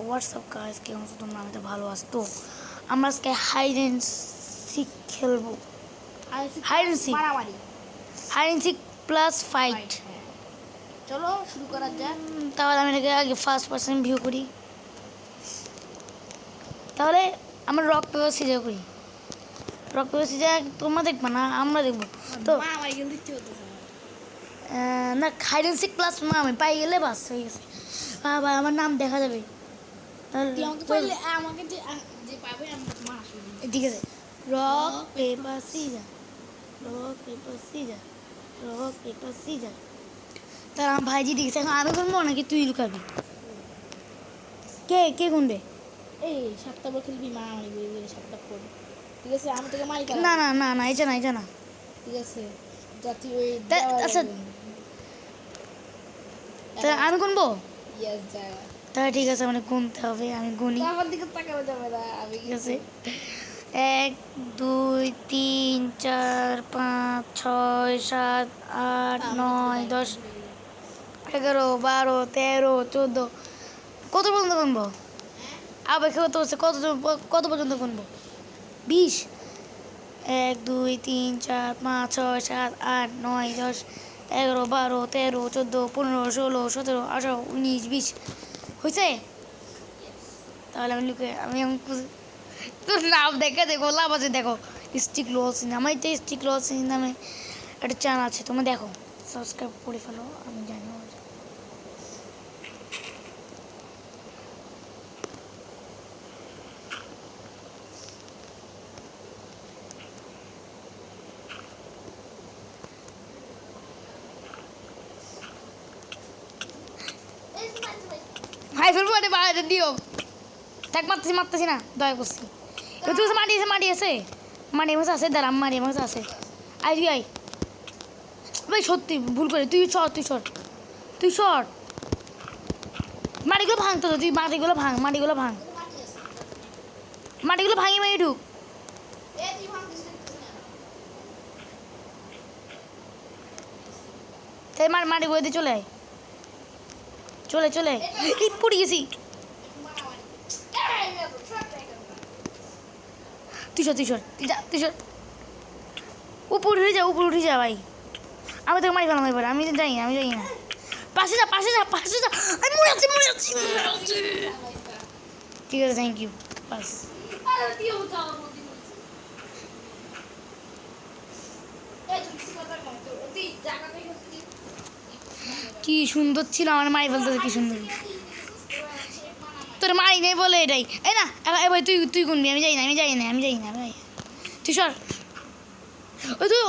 WhatsApp guys, কেমন আছো তোমরা? আমি তো ভালো আছি। তো আমরা আজকে হাইড অ্যান্ড সিক খেলবো। হাইড অ্যান্ড সিক, মারামারি, hide and seek plus fight. চলো শুরু করা যাক। তাহলে আমি এটাকে আগে ফার্স্ট পার্সন ভিউ করি। তাহলে আমরা রক পেপার সিজার করি। রক পেপার সিজার তোমরা দেখবা না, আমরা দেখবো। তো মারামারি কিন্তু ইচ্ছে হতো না, হাইড অ্যান্ড সিক প্লাস আমি পাই গেলে বাস হয়ে গেছে। বাবা আমার নাম দেখা যাবে। তুই আমাকে পাইলে আমাকে যে যে পাবে আমি মারা শুরু ঠিক আছে। Rock paper scissor, rock paper scissor, rock paper scissor. তার আমার ভাইজি দেখেছে। এখন আমি গুনবো নাকি তুই লুকাবি? কে কে গুনবে? এই সাতটা বল খেলবি, মারামারি বলে সাতটা পড়বে। ঠিক আছে, আমি তোকে মারি না না না না, এটা না, এটা না। ঠিক আছে, জাতি ওই আচ্ছা তাহলে আমি গুনবো। ইয়েস যা। তাহলে ঠিক আছে, মানে গুনতে হবে। আমি গুনি। আমার দিকে তাকানো যাবে না, আমি ঠিক আছে। 1 2 3 4 5 6 7 8 9 10 11 12 13 14 কত পর্যন্ত গুনবো? আবার কত হচ্ছে? কত পর্যন্ত গুনবো? 20। 1 2 3 4 5 6 7 8 9 10 11 12 13 14 15 16 17 18 19 20 হয়েছে? তাহলে আমি তোর নাম দেখে দেখো, লাভ আছে। দেখো স্টিক লসিন, আমার তো স্টিক লসিন নামে একটা চ্যানেল আছে, তোমরা দেখো, সাবস্ক্রাইব করে ফেলো। আমি জানি হাই ফেলবো, আরে বাইরে দিও। থাক, মারতেছি না, দয়া করছি। তুই মাটি আছে আছে, দাঁড়া, মাটি আছে। আই তুই আই ভাই, সত্যি ভুল করে। তুই শর্ট মাটিগুলো ভাঙতো, তুই মাটিগুলো ভাঙি মারি ঢুক। তাই মাটিগুলো দিয়ে চলে আয়, চলে পড়ে গেছি। তুই যা উপরে উঠে যা ভাই। আমি তোকে মারি ফেলাম এবার। আমি যাই না। পাশে যা আমি মরে যাচ্ছি। ঠিক আছে, থ্যাংক ইউ। বাস কি সুন্দর ছিল, আমার মারি ফেলতে কি সুন্দর। তোর মারি নেই বলে এটাই। এই না এবার তুই গুনবি। আমি যাই না ভাই। তুই সর। তুই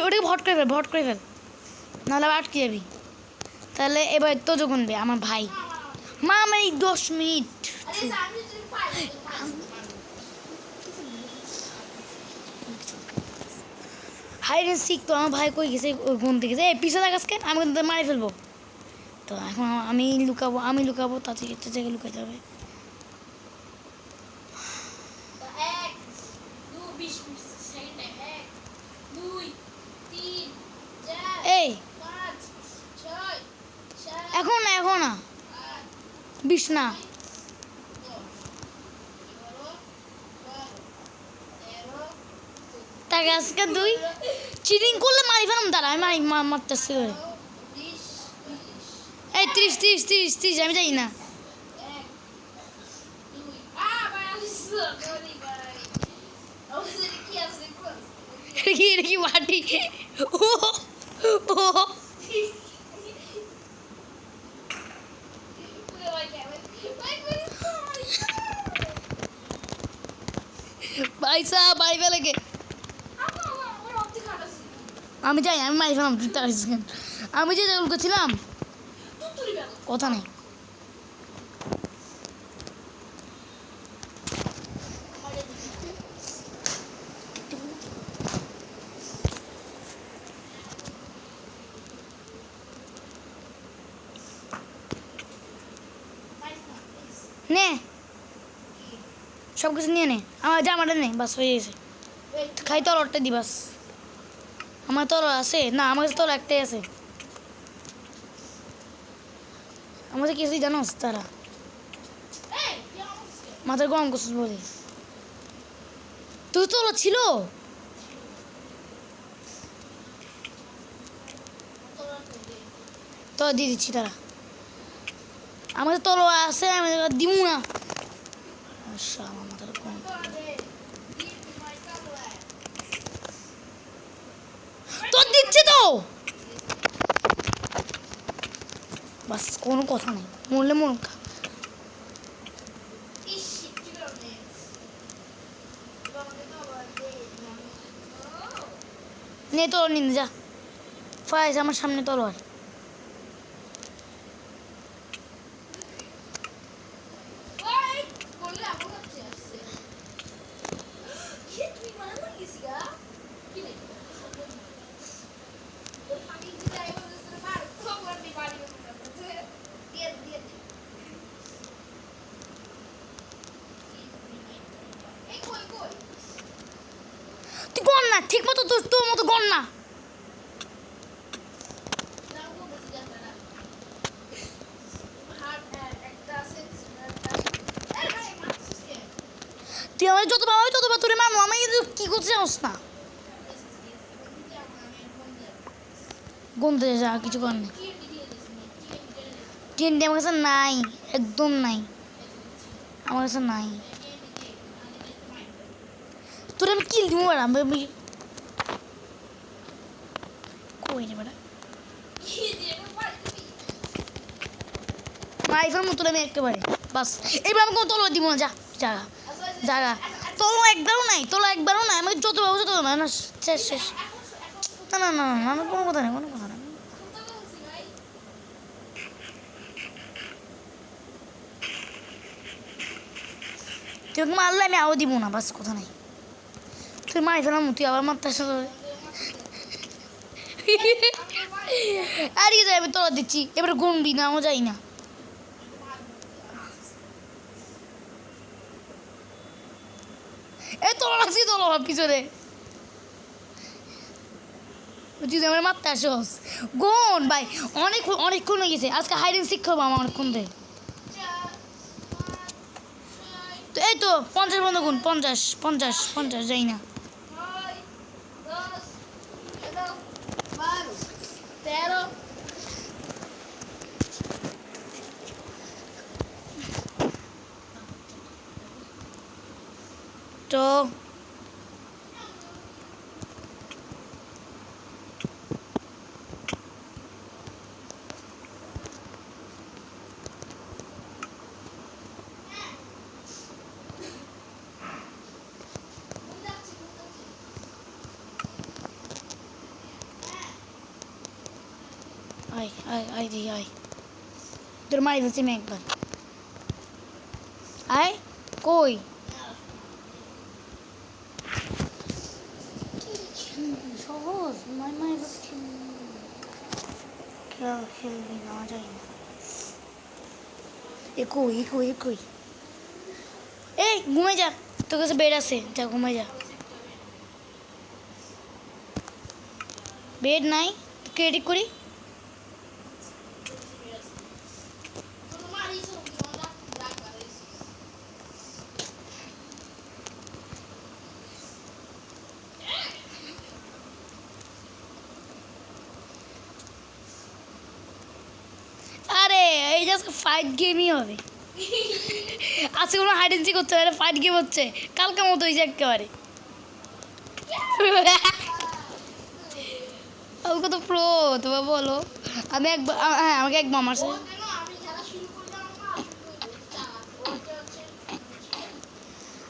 ওটাকে ভট করে ফেল, নাহলে আবার আটকে যাবি। তাহলে এবার তোজো গুনবে, আমার ভাই। আমি 10 মিনিট। হাই রে শিখ, তো আমার ভাই কই গেছে? গুনতে গেছে। পিছনে দেখাস কেন? আমি কিন্তু মারি ফেলবো। তো এখন আমি লুকাবো তাতে জায়গায় লুকাতে হবে। এই এখন না 20 না। তাকে আজকে তুই চিটিং করলে মারি ফেলাম। দাঁড়া, আমি মারতেছি। এই 30 আমি যাই না। এটা কি মাটি? পয়সা বাড়ি ফেলে গে। আমি যাই, আমি মারি ফেলাম। আমি যে ছিলাম কথা নেই। নে সব কিছু নিয়ে নে, আমার জামাটা নে, বাস হয়ে গেছে। খাই তরটা দি বাস। আমার তর আছে না, আমার কাছে তর একটাই আছে। আমাদের কিছুই জানোস তারা। মাথার গরম করছিস বলে তুই তো ছিল তো দিয়ে দিচ্ছি তারা আমাদের তলোয়ার আছে আমি দিব না আচ্ছা আমার মাথার গরম তোর দিচ্ছি তো বাস কোনো কথা নেই মরলে মরুক নে তলোয়ার নিন যা ফাইজ আমার সামনে তলোয়ার তুই গণ না ঠিক মতো তোর মতো গণ না তুই আমার যতবার হয় ততবার তোরে মামু আমি কি করতে চাস না গুনতে যা কিছু কর নেই টিএনডি আমার কাছে নাই একদম নাই আমার কাছে নাই তোর আমি কিল দিব ম্যাডাম কই রে ম্যাডাম মাইফের মতো আমি একেবারে বাস এবার আমি কোনো তলোয়ার দিব না যা জায়গা জায়গা তলো একবারও নাই তলো একবারও নাই আমি যত ভাবো তত না শেষ শেষ না না না না আমি কোনো কথা নেই কোনো কথা নেই তুই ওকে মারলে আমি আও দিব না বাস কথা নেই তুই মারি ফেলাম তুই আবার মারতে আসা আর কি যাই আমি তলা দিচ্ছি এবার গুনবি না আমি যাই না এই তলা রাখছি তলা পিছনে তুই আমার মারতে আসস গুন ভাই অনেকক্ষণ হয়ে গেছে আজকে হাইডেন শিক্ষা আমার অনেকক্ষণ ধরে তো এই তো 50 বন্ধ গুণ 50 যাই না তো আয় দি আয় তোর মারি ফেলছি আমি একবার আয় কই সহজ মারি ফেলছি খেলবি না যাই না কই এই ঘুমে যা তোর কাছে বেড আছে যা ঘুমে যা বেড নাই ক্রেডিট করি আরে এই যে ফাইট গেমই হবে আজকে কোনো হাইড এন্ড সিক করতে হবে ফাইট গেম হচ্ছে কালকে মতো হয়েছে একেবারে আমি কত প্রো তোমার বলো আমি একবার হ্যাঁ আমাকে একবার মারছে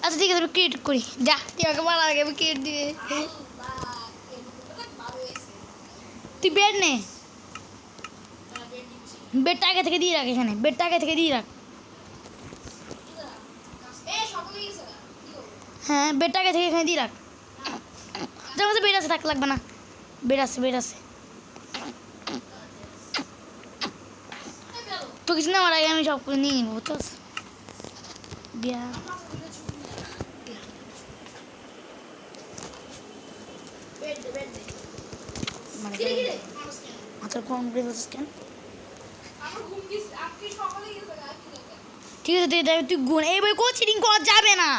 আচ্ছা ঠিক আছে আমি ক্রিয়েট করি যা তুই আমাকে মারা আগে আমি ক্রিয়েট দিয়ে তুই বেড নে বেডটা আগে থেকে দিয়ে রাখ এখানে বেডটা আগে থেকে দিয়ে রাখ হ্যাঁ বেডটা আগে থেকে এখানে দিয়ে রাখ তোর কাছে বেড আছে থাক লাগবে না বেড আছে তো কিছু না আমার আগে আমি সব করে নিয়ে নিবো তো বিয়া মাথার কোন ব্রেক কেন ঠিক আছে তুই গুণ এইভাবে কোনো চিটিং করা যাবে না।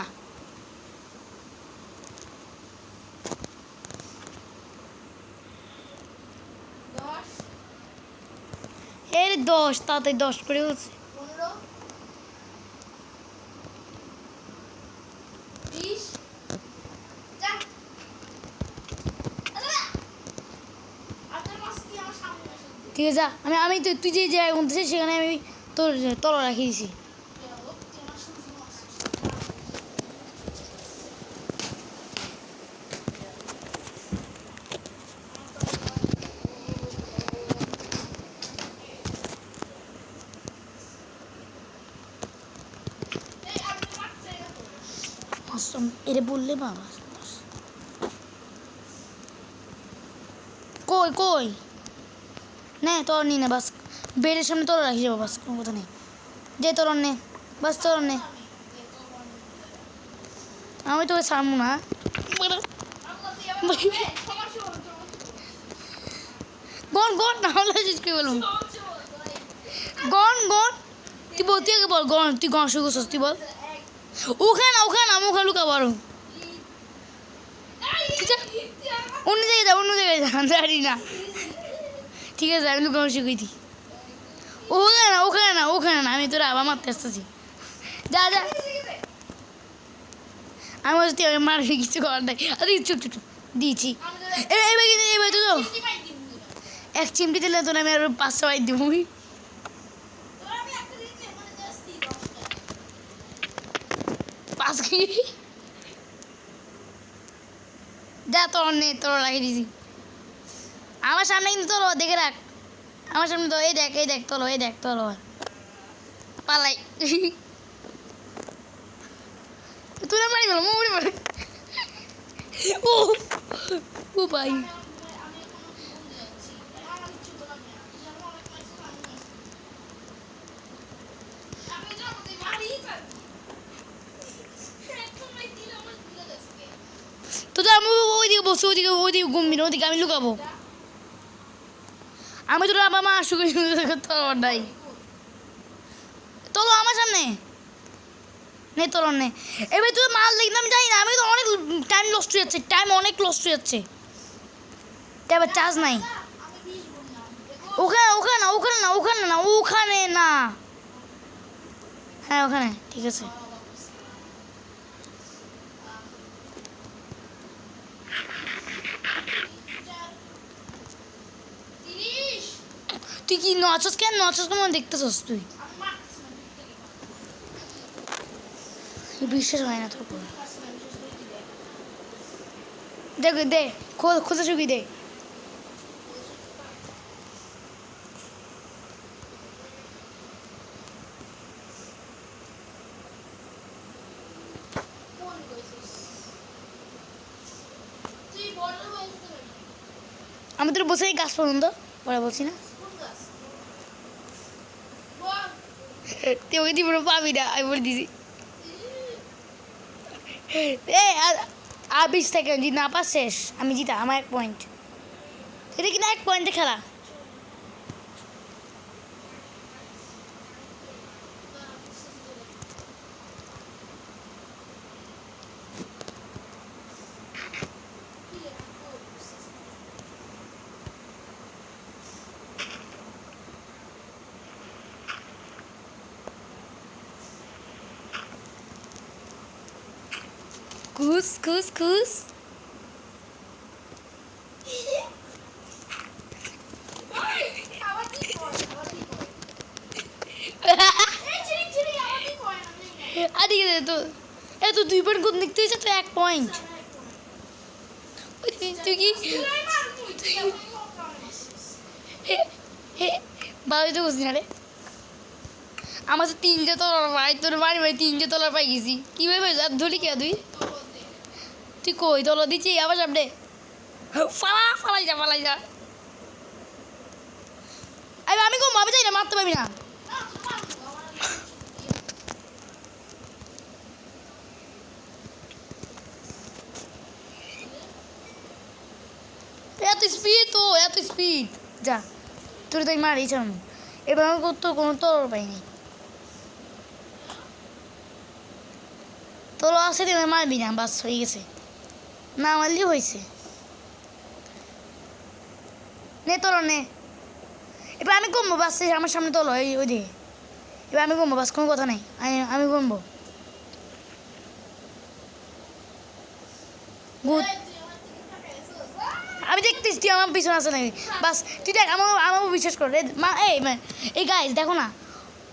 এর 10 তাতে 10 করে বলছে। 15 20 যা ঠিক আছে যা আমি তুই যে জায়গায় গুনতেছিস সেখানে আমি তোর তলা রাখিয়ে দিছি। এটা বললে বাবা কই কই নে তোর নি না বাস বেডের সামনে তোর রাখি যাবো বাস কোনো কথা নেই যে তোর নে বাস তোর নে আমি তোকে ছাড়বো না গন গন না হলে কি বলবো গন গন তুই বল তুই আগে বল গন তুই গন শুরু করছিস তুই বল ওখানে আমি ওখানে লুকাবো আরো ঠিক আছে অন্য জায়গায় যা জানি না ঠিক আছে আমি লুকানো শিখেছি দিই ওখানে না আমি তোরা আবার মারতে আসতেছি যা যা আমি বলছি তুই আমি মারবি কিছু করার নাই আরে চুপ দিয়েছি এবার তো এক চিমটি দিলে তোর আমি আরো 500 বাইর দেবো যা তোর নে তোর লাগিয়ে দিছি আমার সামনে কিন্তু তোর দেখে রাখ আমার সামনে তো এই দেখ তোর পালাই তুই মারি বলো মরে মারে ও ভাই তো আমি ওইদিকে বসে ওইদিকে ঘুমবি ওইদিকে আমি লুকাবো আমি তোর বাবা মা শুকে তোর নাই তোলো আমার সামনে নে তোর নে এবার তুই মাল দেখতে আমি জানি না আমি তো অনেক টাইম লস্ট হয়ে যাচ্ছে এবার চার্জ নাই ওখানে না হ্যাঁ ওখানে ঠিক আছে তুই কি নচস কেমন দেখতেছস তুই বিশ্বাস হয় না তোর উপর দেখ দে খোঁজা শুকি দে আমি তোর বসে গাছ পর্যন্ত পরে বলছি না তুই ওকে দিব পাবি না আমি বলে দিছি আর 20 সেকেন্ড যদি না পাস শেষ আমি জিতা আমার 1 পয়েন্ট এটা কিনা 1 পয়েন্টে খেলা খুশ আরে তো এত 2 পয়েন্ট কোন দেখতে হয়েছে তো 1 পয়েন্ট তুই কি ভালোই তো বুঝছি না রে আমার তো 3টে তলার ভাই তোর বাড়ি 3টে তলার পাই গেছি কীভাবে আর ধরি কে তুই কই তলা দিচ্ছি আবার সামনে ফালাই যা আমি কম ভাবে যাই না মারতে পারবি না এত স্পিড যা তোর তাই মারি চান এবার আমি তো কোনো তর পাইনি তোর আছে তুই মারবি না, বাস হয়ে গেছে, না মারলেই হয়েছে। নে তোর নে, এবার আমি কমবো, বাস আমার সামনে তোলো এই ওই দিকে, এবার আমি কমবো, বাস কোনো কথা নেই, আমি কমবো। গুড, আমি দেখতেছি তুই আমার পিছনে আছে নাকি, বাস তুই দেখ, আমাকে বিশ্বাস কর রে মা। এই গাইস দেখো না,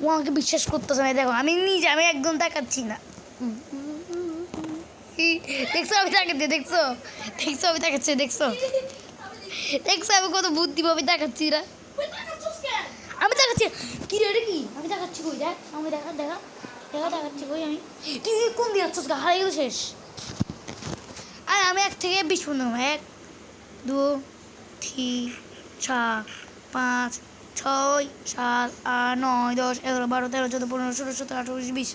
ও আমাকে বিশ্বাস করতেছে না, দেখো আমি নিজে, আমি একদম তাকাচ্ছি না। দেখছো আমি তাকাচ্ছি, দেখছো দেখছো আমি তাকাচ্ছি, দেখছো দেখছো আমি কত বুদ্ধিভাবে তাকাচ্ছি না, আমি তাকাচ্ছি কি রে কি, আমি তাকাচ্ছি কই, দেখ আমি দেখা দেখা দেখা তাকাচ্ছি কই আমি, তুই কোন দিয়ে যাচ্ছিস, হারিয়ে গেল শেষ। আর আমি 1 থেকে 20 পর্যন্ত, 1 2 3 4 5 6 7 8 9 10 11 12 13 14 15 16 17 18 19 20।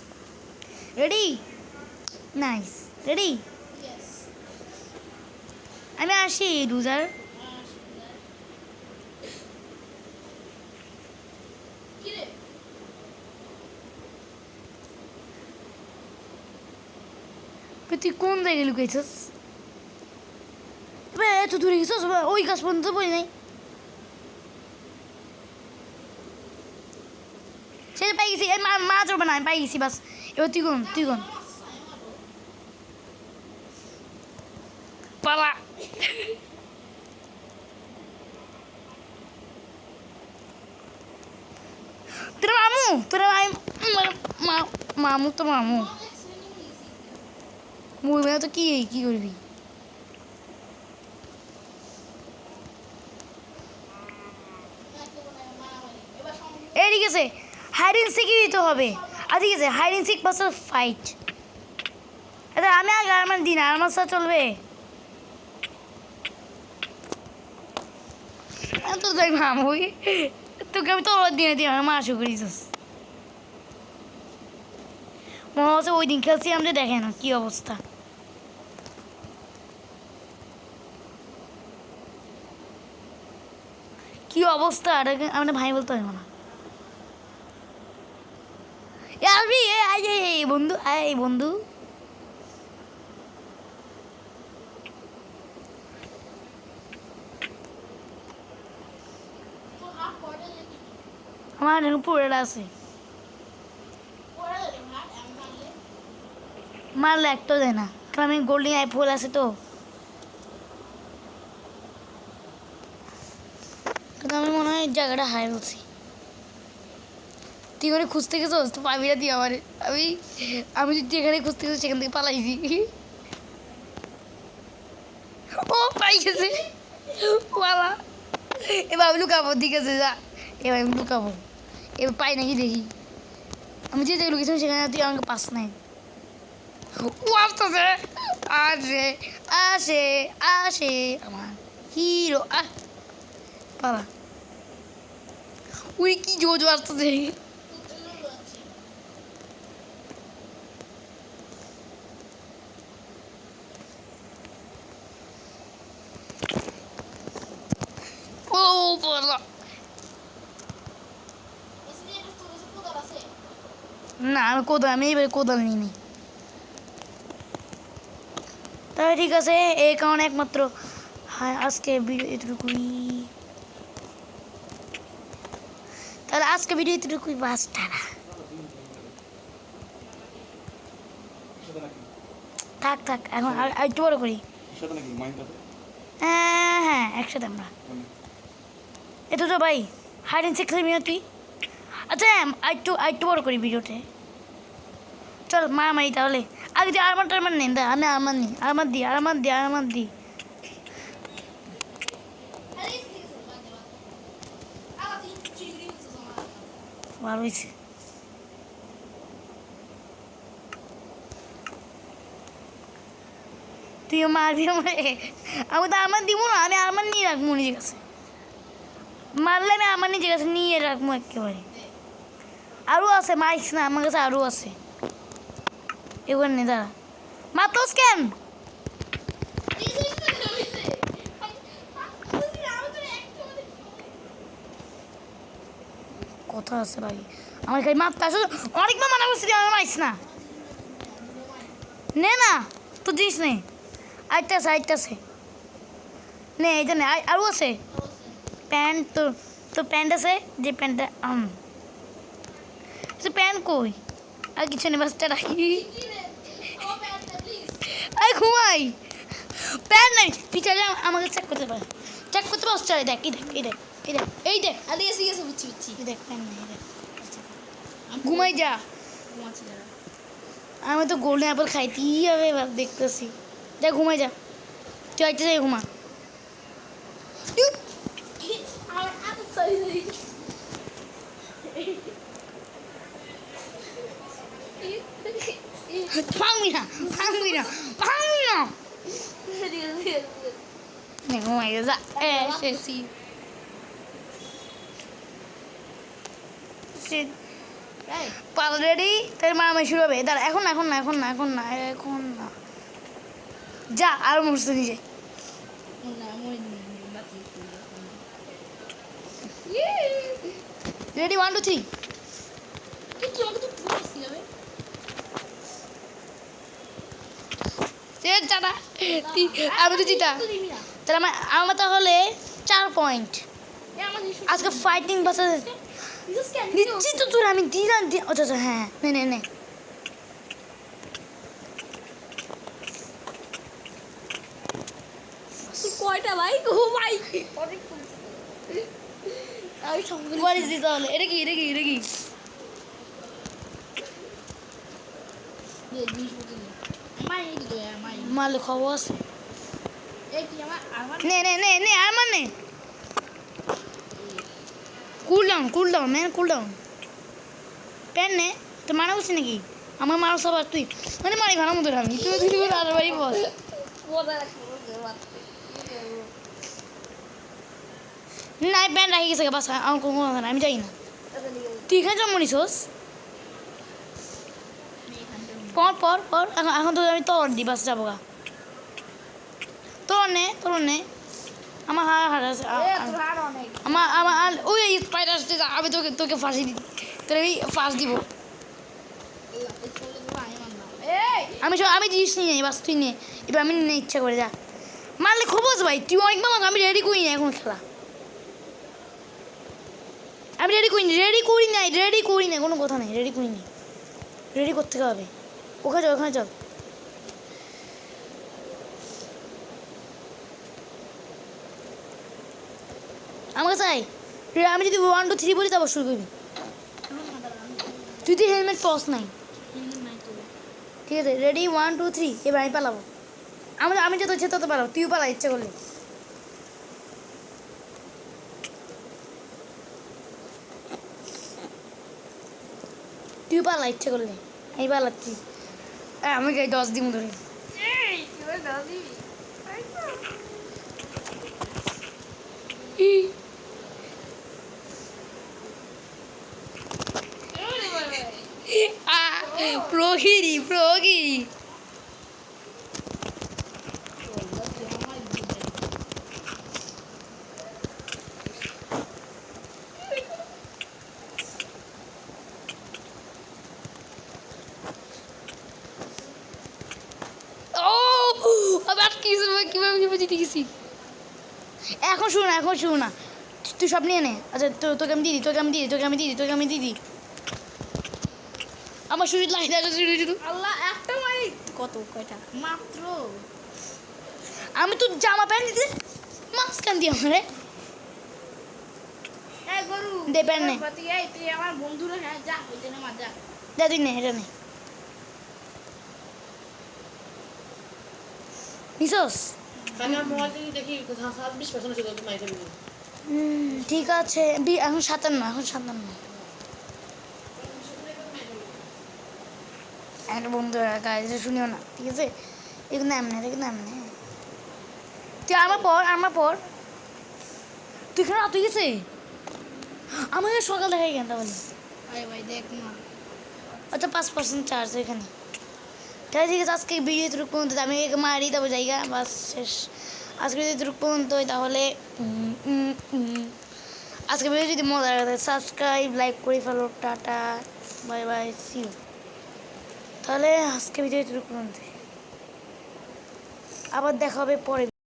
রেডি? Nice, ready? আমি আসি লুজার। তুই কোন জায়গায় লুকাইছিস? এত দূরে গেছিস, ওই গাছ পর্যন্ত বলি নাই, সেটা পাই গেছি, মা চলবে না, আমি পাই গেছি, বাস এবার তুই কোন, তুই কোন পালা। তোরা মামু, তোরা মামু তো মামু, মরবে না তো কি কি করবি? এই ঠিক আছে, হাইড এন্ড সিকই দিতে হবে। আর ঠিক আছে, hide and seek versus fight. আচ্ছা আমি আগে আমার দিন, আমার সাথে চলবে তো যাই মামু, তোকে আমি তো দিনে দিন আমার মাসু করিস, মনে হচ্ছে ওই দিন খেলছি আমাদের, দেখে না কি অবস্থা। কি অবস্থা, আমাদের ভাই বলতে হবে না। বন্ধু আয় বন্ধু, আমার পুরোটা আছে, মারলে একটাও দেয় না, কারণ আমি গোল্ডেন আই ফুল আছে তো, কিন্তু আমি মনে হয় জায়গাটা হাই বলছি। তুই ওখানে খুঁজতে গেছিস তো পাবি না তুই আমার, আমি যদি এখানে খুঁজতে গেছি সেখান থেকে পালাইছি। ও পাই গেছে পালা, এবার আমি লুকাবো, ঠিক আছে যা, এবার আমি লুকাবো, এবার পাই নাকি দেখি, আমি যে জায়গায় লুকিয়েছিলাম সেখানে তুই আমাকে পাস নাই। ও আসতেছে, আসে আসে আসে আমার হিরো, পালা, উই কি জোজো আসতেছে। ও পালা, না আমি কোদাল, আমি এবার কোদাল নিই নি। তবে ঠিক আছে, এই কারণে একমাত্র হ্যাঁ আজকে ভিডিও এতটুকুই, তাহলে আজকে ভিডিও এতটুকুই, বাস টানা, থাক থাক, এখন একটু বড় করি। হ্যাঁ হ্যাঁ একসাথে আমরা, এতো তো ভাই হাইড এন্ড সিক খেলবি না তুই? আচ্ছা একটু বড় করি ভিডিওতে, চল মারামারি তাহলে, আগে যে আরমান টারমান নেই, আমি আরমান নিই, আরমান দিই ভালো হয়েছে। তুইও মারবি আমারে, আমি তো আরমান দিব না, আমি আরমান নিয়ে রাখবো নিজের কাছে, মারলে আমি আমার নিজের কাছে নিয়ে রাখবো একেবারে। আরও আছে, মাইক্স না, আমার কাছে আরও আছে, এবার নে দাঁড়া, মারতোস কেন? কথা আছে ভাই, আমার খালি মারতে আসো, অনেকবার মানা করছি আমার মাইক্স না, নে না তো জিনিস নে আইতাছে নে এইটা নে আরও আছে প্যান্ট তো প্যান্ট আছে যে প্যান্টটা সে প্যান্ট কই আর কিছু নেই বাসটা রাখি আরে ঘুমাই প্যান্ট নাই তুই চাইলে আমাকে চেক করতে পারে চেক করতে পারছ চাই দেখ এই দেখ আরে এসে গেছে বুঝছি এই দেখ প্যান্ট নেই দেখ ঘুমাই যা ঘুমাচ্ছি দাঁড়া আমি তো গোল্ডেন অ্যাপেল খাইতেই হবে এবার দেখতেছি যা ঘুমাই যা তুই আইতে যাই ঘুমা ভাঙবি না নে ঘুমাই যা এসেছি অলরেডি তোর মারামারি শুরু হবে দাঁড়া এখন না যা আর মুছতে নিজে রেডি 1 2 3 দাদা আমি তো জিতা তাহলে আমার তাহলে 4 পয়েন্ট আজকে ফাইটিং বাসা দিচ্ছি তো তোর আমি দিলাম আচ্ছা হ্যাঁ নে কয়টা ভাই ও ভাই আমি সঙ্গে What is this তাহলে এটা কি মালে খবর আছে নে আমার নে কুল ডাউন পেন নে তো মারা বলছি নাকি আমার মারা সব আর তুই মানে মারি ভালো মতো আমি তুই ধীরে করে আর বাড়ি বল না প্যান রাখি গেছে বাস আমার কোনো কথা না আমি যাই না তুই এখানে জন্ম নিছোস পর এখন তো আমি তোর দিই বাস যাবো গা তোর নে আমার হার আছে আমার ওই স্পাইডার আমি তোকে ফাঁসি দিই তোর আমি ফাঁস দিব আমি জিনিস নিয়ে যাই বাস তুই নে এবার আমি নিয়ে ইচ্ছা করে যা মারলে খবর ভাই তুই অনেকবার মার আমি রেডি করি না এখন খেলা আমি রেডি করি না কোনো কথা নেই রেডি করতে হবে ওখানে চল আমাকে চাই আমি যদি 1 2 3 বলি তবে শুরু করবি তুই তো হেলমেট পস নাই ঠিক আছে রেডি 1 2 3 এবার আমি পালাবো আমি যত ইচ্ছে তত পালাবো তুইও পালা ইচ্ছা করলে এই পালাচ্ছি আমি গাই 10 দিন ধরে প্রগিরি কিভাবে জিতে গেছি এখন শুরু না তুই সব নিয়ে নে আচ্ছা তোকে আমি দিদি আমার শুধু লাইট আছে শুধু আল্লাহ একটা মারি কয়টা মাত্র আমি তো জামা প্যান্ট দিতে মাঝখান দিয়ে আমারে গরু দে প্যান্ট নে তুই আমার বন্ধুরা হ্যাঁ যা ওইটা না যা দাদি নে এটা নে নিছোস ঠিক আছে এখন 57 একটা বন্ধুরা কাজ শুনিও না ঠিক আছে এগুলো এমনি তুই আমার পর তুই কেন তুই গেছে আমাকে সকাল দেখা গেল তাহলে ভাই দেখ না আচ্ছা 5% চার্জ এখানে ঠিক আছে আজকে ভিডিও এতটুকু পর্যন্ত আমি মারি তারপর জায়গা বাস শেষ আজকে যদি এতটুকু পর্যন্ত তাহলে আজকে ভিডিও যদি মজা লাগে সাবস্ক্রাইব লাইক করে ফেলো টাটা বাই সি ইউ তাহলে আজকে ভিডিও এতটুকু পর্যন্ত আবার দেখা হবে পরে।